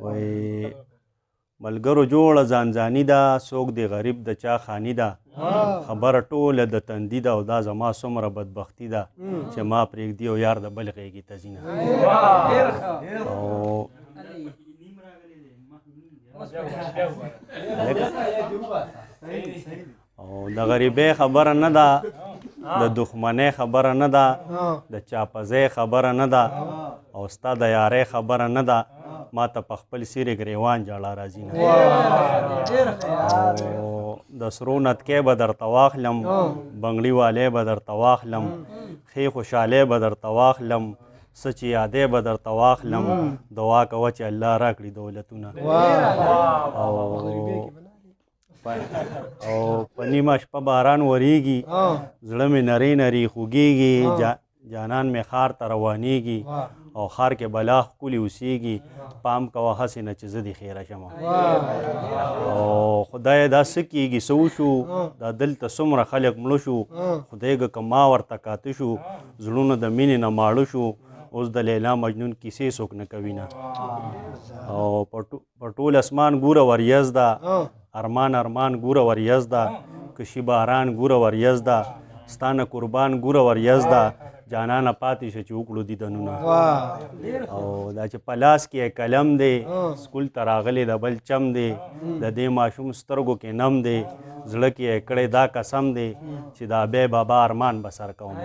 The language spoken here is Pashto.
وای ملګرو جوړه ځانځاني ده څوک د غریب د چا خاني ده خبره ټوله د تندي ده او دا زما څومره بدبختي ده چې ما پرېږدي او یار د بل غېږې ته ځي نه او د غریبۍ خبره نه ده د دښمنۍ خبره نه ده د چاپزۍ خبره نه ده او ستا د یارۍ خبره نه ده ما ته په خپل سیرې ګریوان جاړه راځي نه او د سرو نتکۍ به درته واخلم بنګړي والی به درته واخلم ښې خوشحالۍ به درته واخلم څه چې یادۍ به درته واخلم دعا کوه چې الله راکړي دولتونه او په نیمه شپه باران وریږي زړه مې نری نری خوږیږي جانان مې ښار ته روانیږي او ښار کې بلا ښکلي اوسیږي پام کوه هسې نه چې زه دې خیره شمه او خدای دا څه کېږي څه وشو دا دلته څومره خلک مړه شو خدایږه که ما ورته کاته شو زړونه د مینې نه ماړه شو اوس د لیلا مجنون کیسې څوک نه کوي نه او په ټول اسمان ګوره وریځ ده ارمان ارمان ګوره وریځ ده کشي باران ګوره وریځ ده ستا نه قربان ګوره وریځ ده جانانه پاتې شه چې وکړو دیدنونه او دا چې په لاس کې قلم دی سکول ته راغلی د بل چم دی د دې ماشوم سترګو کې نم دی زړه کې یې کړی دا قسم دی چې دا بی بابا ارمان به سر کوم